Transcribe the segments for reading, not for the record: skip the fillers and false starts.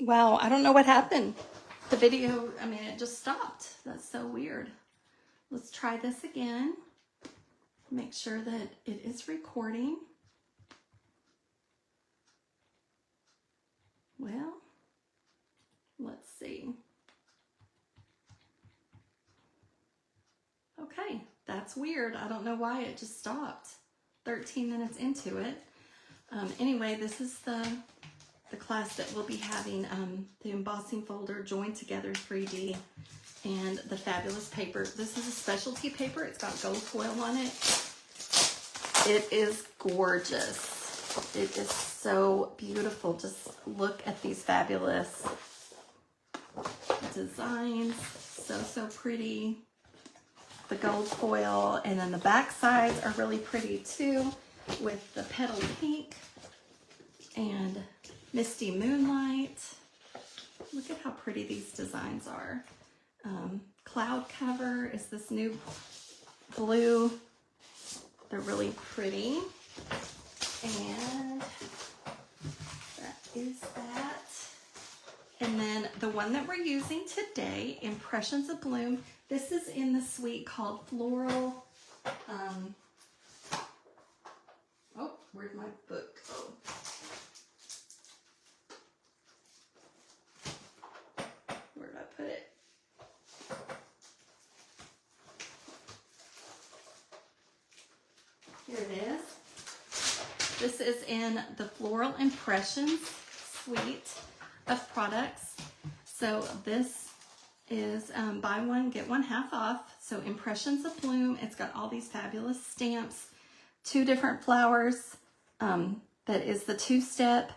Wow, I don't know what happened. The video, I mean, it just stopped. That's so weird. Let's try this again. Make sure that it is recording. Well, let's see. Okay, that's weird. I don't know why it just stopped. 13 minutes into it. Anyway, this is the class that we'll be having, the embossing folder, joined together 3D, and the fabulous paper. This is a specialty paper. It's got gold foil on it. It is gorgeous. It is so beautiful. Just look at these fabulous designs. So pretty. The gold foil, and then the back sides are really pretty too, with the petal pink and misty moonlight. Look at how pretty these designs are. Cloud cover is this new blue. They're really pretty. And that is that. And then the one that we're using today, Impressions of Bloom. This is in the suite called Floral. Oh, where'd my book go? Where did I put it? Here it is. This is in the Floral Impressions suite of products. So this is buy one, get one half off. So Impressions of Bloom. It's got all these fabulous stamps, 2 different flowers. That is the 2-step,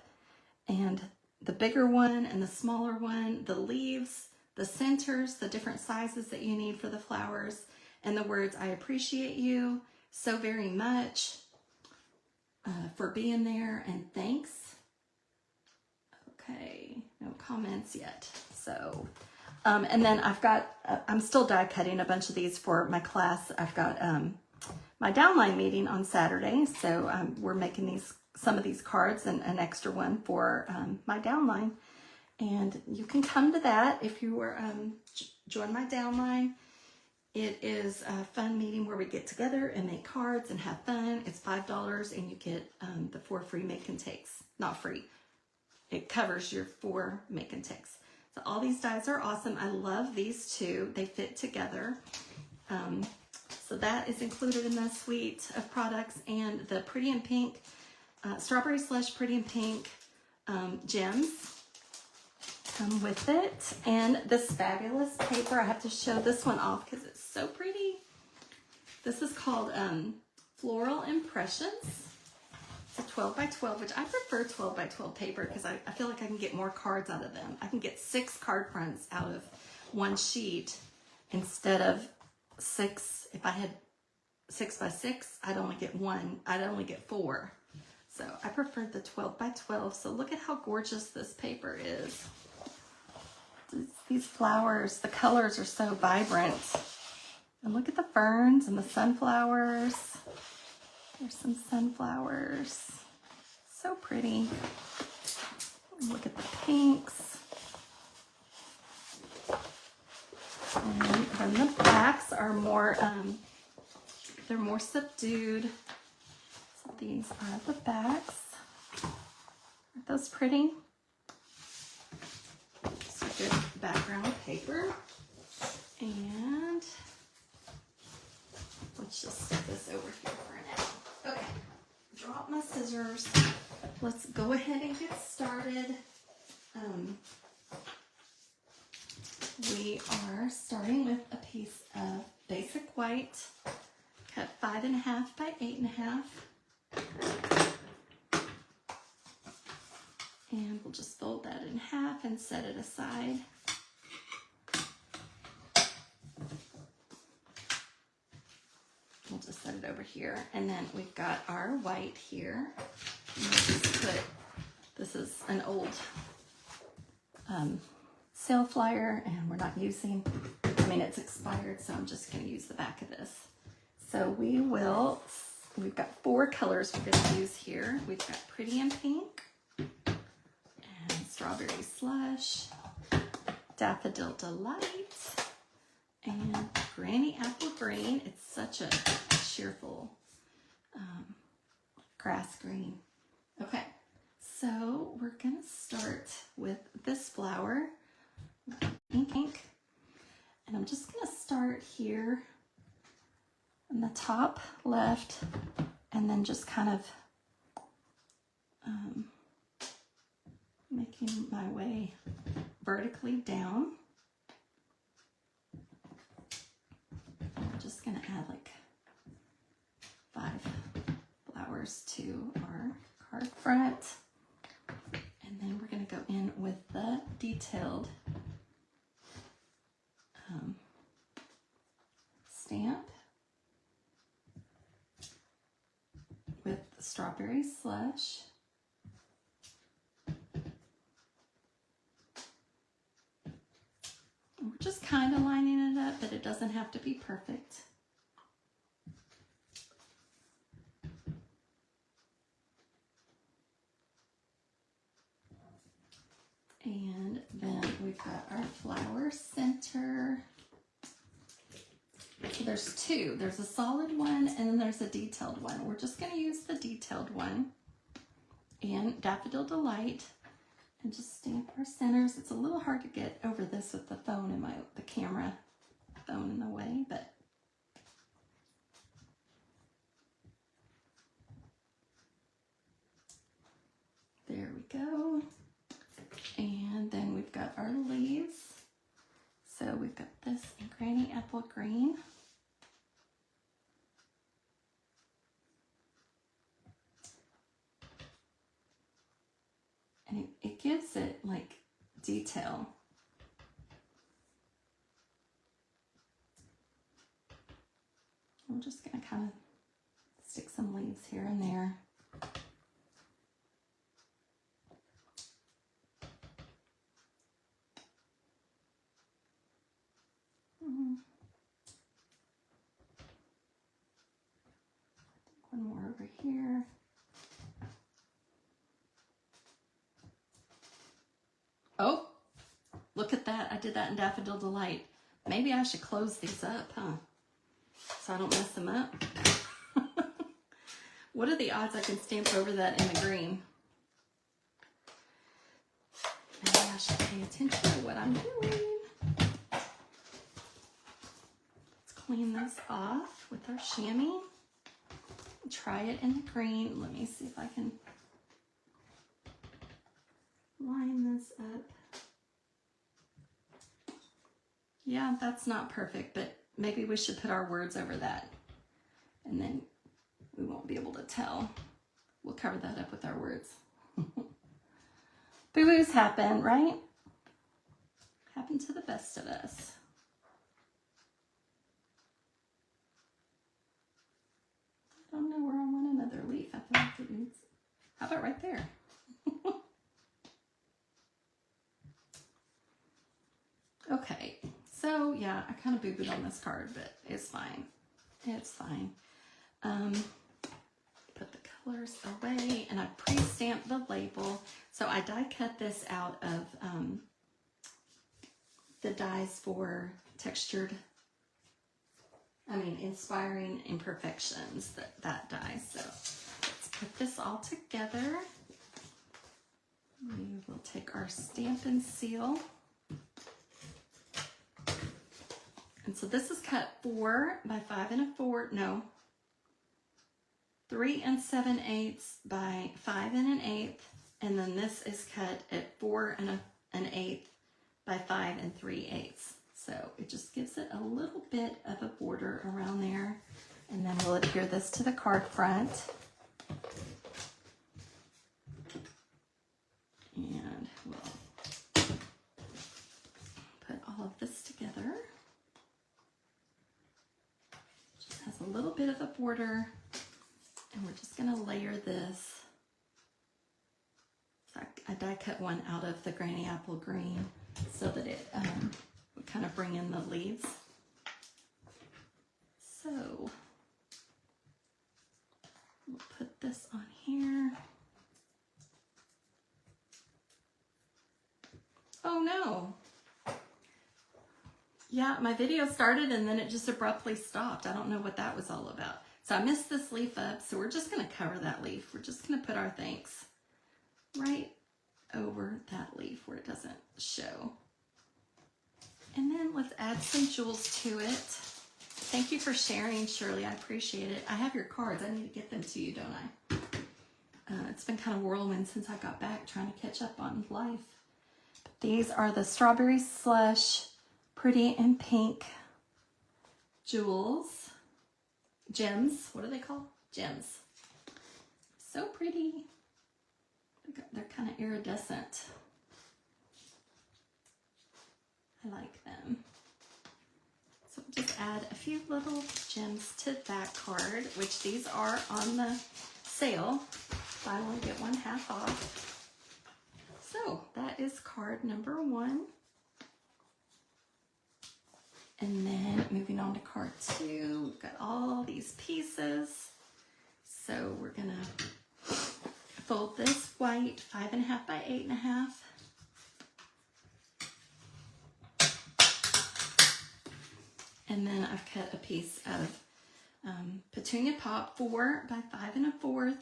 and the bigger one and the smaller one, the leaves, the centers, the different sizes that you need for the flowers, and the words, I appreciate you so very much for being there, and thanks. Okay, no comments yet. So, and then I've got, I'm still die cutting a bunch of these for my class. I've got my downline meeting on Saturday, so we're making some of these cards and an extra one for my downline. And you can come to that if you were join my downline. It is a fun meeting where we get together and make cards and have fun. It's $5, and you get the 4 free make and takes. Not free. It covers your 4 make and takes. So all these dies are awesome. I love these 2. They fit together. So that is included in the suite of products, and the Pretty in Pink, Strawberry Slush Pretty in Pink gems come with it. And this fabulous paper, I have to show this one off because it's so pretty. This is called Floral Impressions. It's a 12 by 12, which I prefer 12 by 12 paper because I feel like I can get more cards out of them. I can get 6 card fronts out of one sheet instead of 6. If I had 6 by 6, I'd only get 1. I'd only get 4. So I prefer the 12 by 12. So look at how gorgeous this paper is. These flowers, the colors are so vibrant. And look at the ferns and the sunflowers. There's some sunflowers. So pretty. Look at the pinks. And then the backs are more, they're more subdued. So these are the backs. Aren't those pretty? It's a good background paper. And let's just stick this over here for now. Okay, drop my scissors. Let's go ahead and get started. We are starting with a piece of basic white, cut 5.5 by 8.5. And we'll just fold that in half and set it aside. We'll just set it over here. And then we've got our white here. And we'll just put, this is an old sale flyer, and we're not using, I mean, it's expired, so I'm just going to use the back of this. So we've got 4 colors we're going to use here. We've got Pretty in Pink, and Strawberry Slush, Daffodil Delight, and Granny Apple Green. It's such a cheerful grass green. Okay, so we're gonna start with this flower, ink, and I'm just gonna start here in the top left, and then just kind of making my way vertically down. I'm just gonna add like 5 flowers to our card front, and then we're gonna go in with the detailed stamp with the Strawberry Slush. We're just kind of lining it up, but it doesn't have to be perfect. And then we've got our flower center. So there's 2. There's a solid one and then there's a detailed one. We're just going to use the detailed one and Daffodil Delight and just stamp our centers. It's a little hard to get over this with the phone and the camera phone in the way, but there we go. And then we've got our leaves. So we've got this in Granny Apple Green. And it gives it like detail. I'm just gonna kind of stick some leaves here and there. One more over here. Oh, look at that. I did that in Daffodil Delight. Maybe I should close these up, huh? So I don't mess them up. What are the odds I can stamp over that in the green? Maybe I should pay attention to what I'm doing. Let's clean this off with our chamois. Try it in the green. Let me see if I can line this up. Yeah, that's not perfect, but maybe we should put our words over that and then we won't be able to tell. We'll cover that up with our words. Boo-boos happen, right? Happen to the best of us. I don't know where I want another leaf. I feel like it needs, how about right there? Okay, so yeah, I kind of boo-booed on this card, but it's fine. It's fine. Put the colors away, and I pre-stamped the label. So I die cut this out of the dies for textured, inspiring imperfections, that die. So let's put this all together. We will take our stamp and seal. And so this is cut 4 by 5 1/4, no, 3 7/8 by 5 1/8, and then this is cut at 4 1/8 by 5 3/8. So it just gives it a little bit of a border around there, and then we'll adhere this to the card front. And we'll put all of this together. Just has a little bit of a border, and we're just going to layer this. So I die cut one out of the Granny Apple Green so that it would kind of bring in the leaves. So we'll put this on here. Oh no. Yeah, my video started and then it just abruptly stopped. I don't know what that was all about. So I missed this leaf up, so we're just gonna cover that leaf. We're just gonna put our thanks right over that leaf where it doesn't show. And then let's add some jewels to it. Thank you for sharing, Shirley. I appreciate it. I have your cards. I need to get them to you, don't I? It's been kind of whirlwind since I got back trying to catch up on life. But these are the Strawberry Slush Pretty in Pink jewels. Gems. What are they called? Gems. So pretty. They're kind of iridescent. I like them. So we'll just add a few little gems to that card, which these are on the sale. Buy one, get one half off. So that is card number 1. And then moving on to card 2, we've got all these pieces. So we're gonna fold this white 5.5 by 8.5. And then I've cut a piece of Petunia Pop 4 by 5 1/4.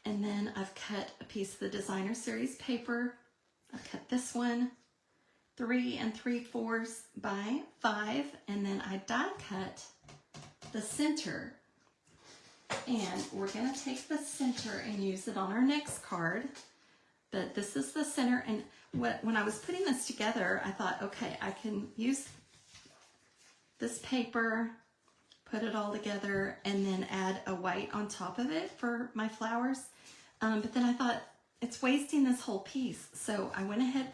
And then I've cut a piece of the Designer Series paper. I've cut this one 3 3/4 by 5. And then I die cut the center. And we're gonna take the center and use it on our next card. But this is the center. And when I was putting this together, I thought, okay, I can use this paper, put it all together, and then add a white on top of it for my flowers. But then I thought, it's wasting this whole piece. So I went ahead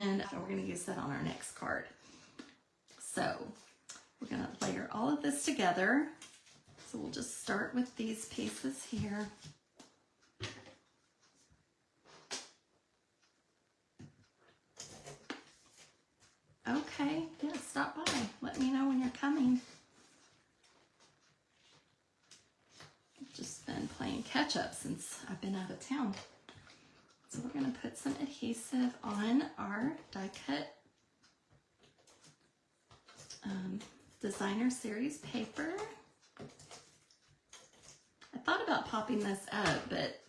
and we're gonna use that on our next card. So we're gonna layer all of this together. So we'll just start with these pieces here. Okay, yeah, stop by. Let me know when you're coming. I've just been playing catch up since I've been out of town. So we're gonna put some adhesive on our die cut Designer Series paper. I thought about popping this up, but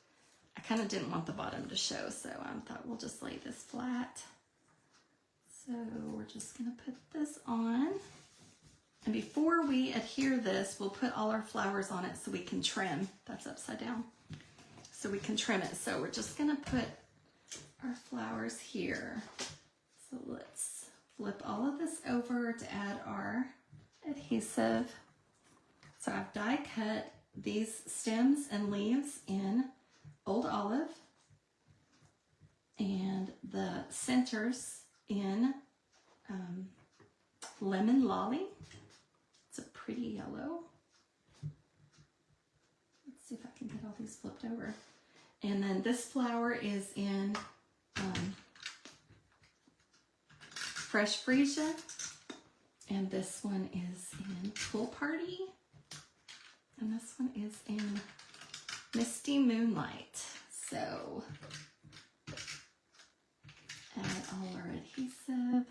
I kind of didn't want the bottom to show, so I thought we'll just lay this flat. So we're just gonna put this on. And before we adhere this, we'll put all our flowers on it so we can trim. That's upside down. So we can trim it. So we're just gonna put our flowers here. So let's flip all of this over to add our adhesive. So I've die cut these stems and leaves in Old Olive and the centers in Lemon Lolly. It's a pretty yellow. Let's see if I can get all these flipped over. And then this flower is in Fresh Freesia. And this one is in Pool Party. And this one is in Misty Moonlight. So add all our adhesive.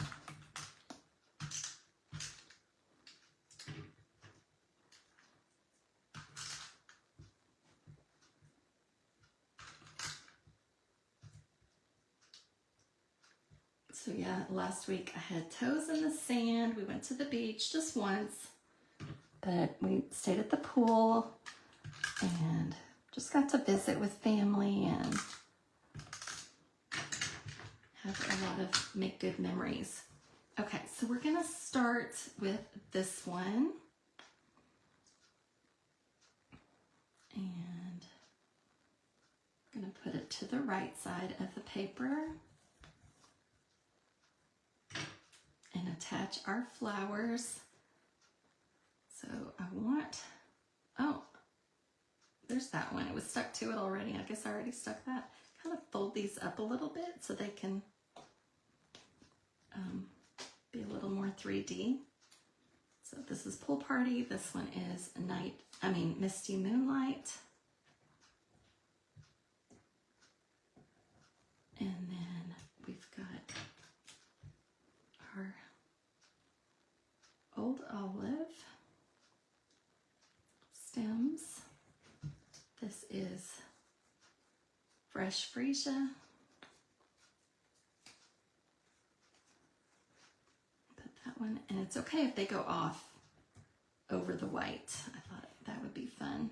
So yeah, last week I had toes in the sand. We went to the beach just once, but we stayed at the pool and just got to visit with family and have a lot of make good memories. Okay, so we're gonna start with this one. And I'm gonna put it to the right side of the paper and attach our flowers. So I want, oh, there's that one. It was stuck to it already. I guess I already stuck that. Kind of fold these up a little bit so they can be a little more 3D. So this is Pool Party. This one is Misty Moonlight. And then we've fresh freesia. Put that one, and it's okay if they go off over the white. I thought that would be fun.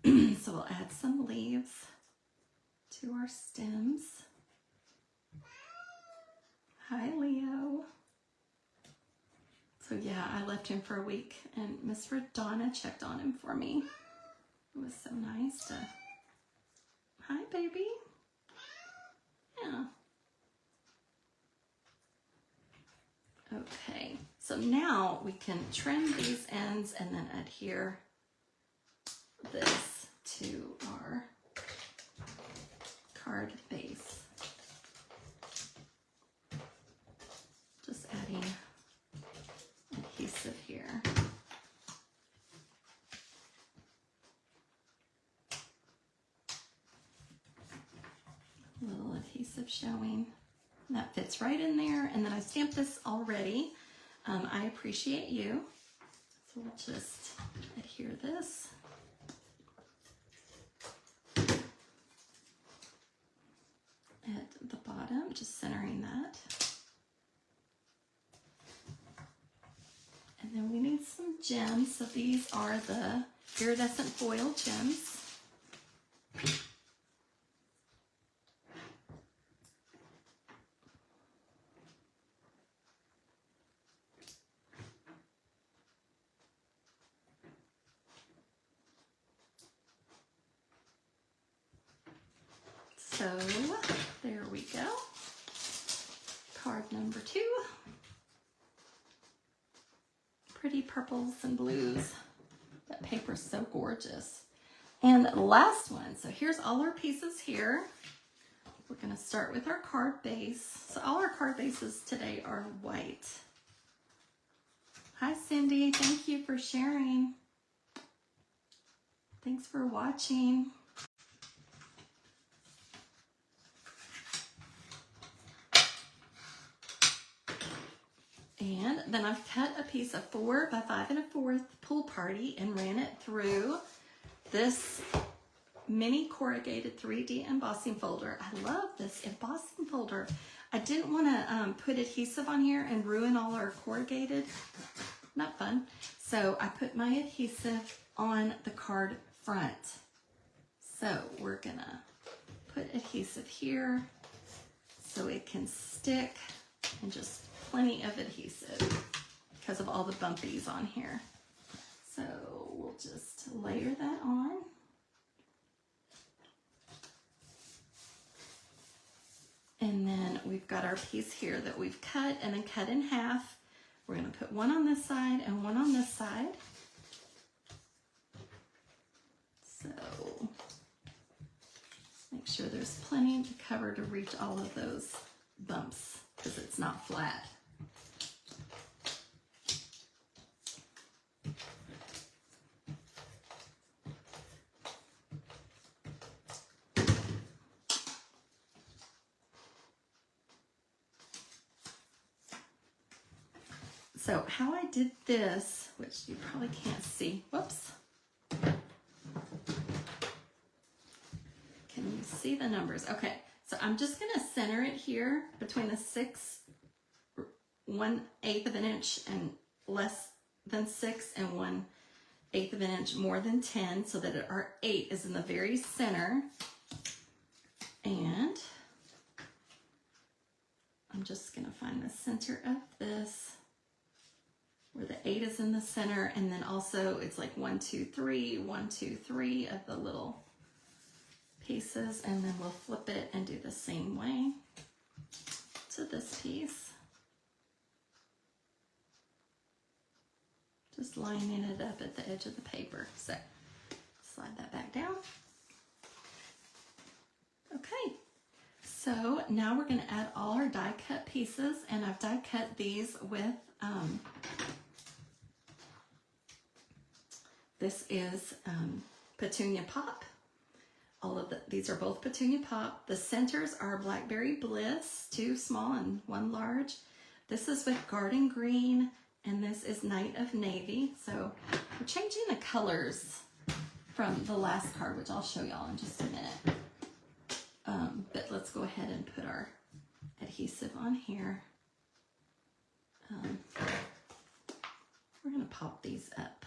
So we'll add some leaves to our stems. Hi, Leo. So yeah, I left him for a week, and Miss Donna checked on him for me. It was so nice to... Hi, baby. Yeah. Okay, so now we can trim these ends and then adhere this to our card base. Just adding adhesive here. A little adhesive showing. That fits right in there, and then I stamped this already. I appreciate you. So we'll just adhere this. At the bottom, just centering that. And then we need some gems. So these are the iridescent foil gems. So there we go. Card number 2. Pretty purples and blues. That paper's so gorgeous. And the last one. So here's all our pieces here. We're going to start with our card base. So all our card bases today are white. Hi, Cindy. Thank you for sharing. Thanks for watching. And then I've cut a piece of 4 by 5 1/4 pool party and ran it through this mini corrugated 3D embossing folder. I love this embossing folder. I didn't want to put adhesive on here and ruin all our corrugated. Not fun. So I put my adhesive on the card front. So we're gonna put adhesive here so it can stick, and just plenty of adhesive because of all the bumpies on here. So we'll just layer that on. And then we've got our piece here that we've cut and then cut in half. We're going to put one on this side and one on this side. So make sure there's plenty to cover to reach all of those bumps because it's not flat. So how I did this, which you probably can't see, whoops. Can you see the numbers? Okay, so I'm just gonna center it here between the 1/8 of an inch and less than 6 and 1/8 of an inch more than 10, so that our 8 is in the very center. And I'm just gonna find the center of this, where the 8 is in the center, and then also it's like 1, 2, 3, 1, 2, 3 of the little pieces, and then we'll flip it and do the same way to this piece. Just lining it up at the edge of the paper. So slide that back down. Okay, so now we're going to add all our die cut pieces, and I've die cut these with this is Petunia Pop. These are both Petunia Pop. The centers are Blackberry Bliss, 2 small and 1 large. This is with Garden Green, and this is Night of Navy. So we're changing the colors from the last card, which I'll show y'all in just a minute. But let's go ahead and put our adhesive on here. We're going to pop these up.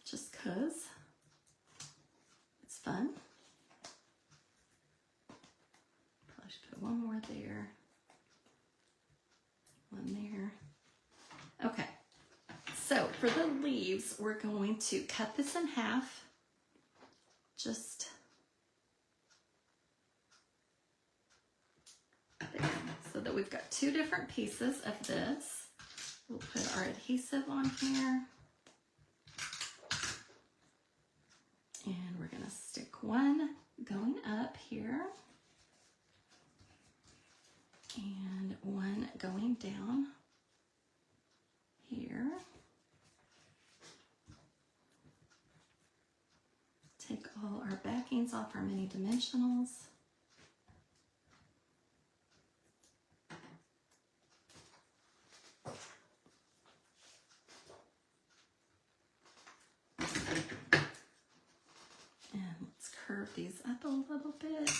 Just 'cause it's fun. Probably should put one more there. One there. Okay. So for the leaves, we're going to cut this in half. Just there. So that we've got two different pieces of this. We'll put our adhesive on here. And we're going to stick one going up here. And one going down here. Take all our backings off our mini dimensionals. And let's curve these up a little bit.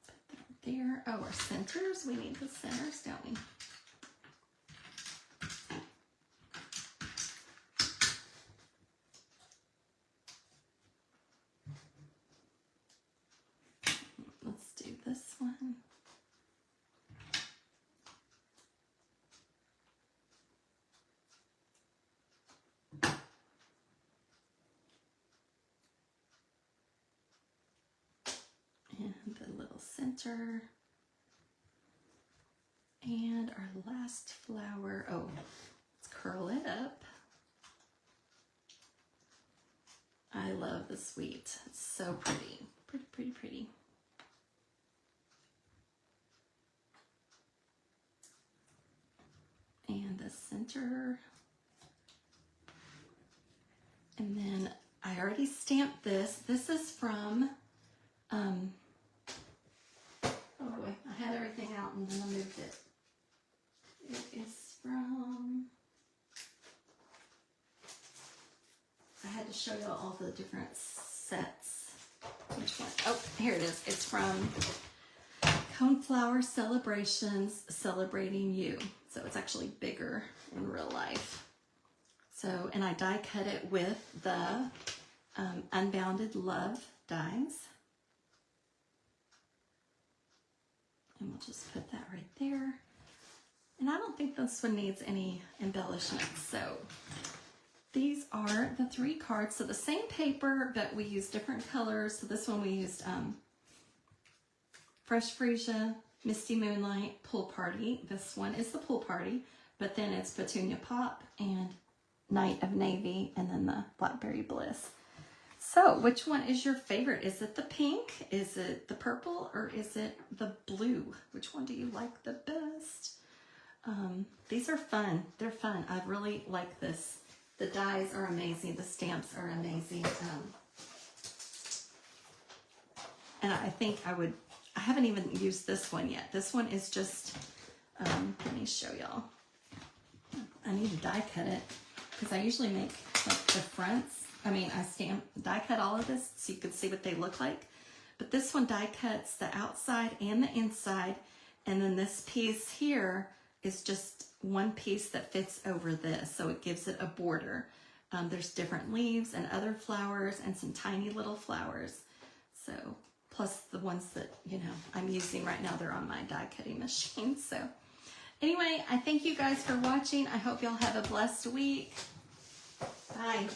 Put that there. Oh, our centers. We need the centers, don't we? Let's do this one. And the little center. And our last flower. Oh, let's curl it up. I love the sweet. It's so pretty. Pretty, pretty, pretty. And the center. And then I already stamped this. This is from, oh boy, I had everything out and then I moved it. It is from, I had to show you all the different sets. Which one? Oh, here it is. It's from Coneflower Celebrations Celebrating You. So it's actually bigger in real life. So, and I die cut it with the Unbounded Love dies. And we'll just put that right there. And I don't think this one needs any embellishment. So these are the 3 cards. So the same paper, but we used different colors. So this one we used Fresh Freesia, Misty Moonlight, Pool Party. This one is the Pool Party, but then it's Petunia Pop and Night of Navy, and then the Blackberry Bliss. So which one is your favorite? Is it the pink? Is it the purple? Or is it the blue? Which one do you like the best? These are fun. They're fun. I really like this. The dies are amazing. The stamps are amazing. And I think I haven't even used this one yet. This one is just, let me show y'all. I need to die cut it because I usually make like the fronts. I mean, I die cut all of this so you can see what they look like. But this one die cuts the outside and the inside. And then this piece here is just one piece that fits over this. So it gives it a border. There's different leaves and other flowers and some tiny little flowers. So, plus the ones that, you know, I'm using right now, they're on my die cutting machine. So anyway, I thank you guys for watching. I hope y'all have a blessed week. Bye.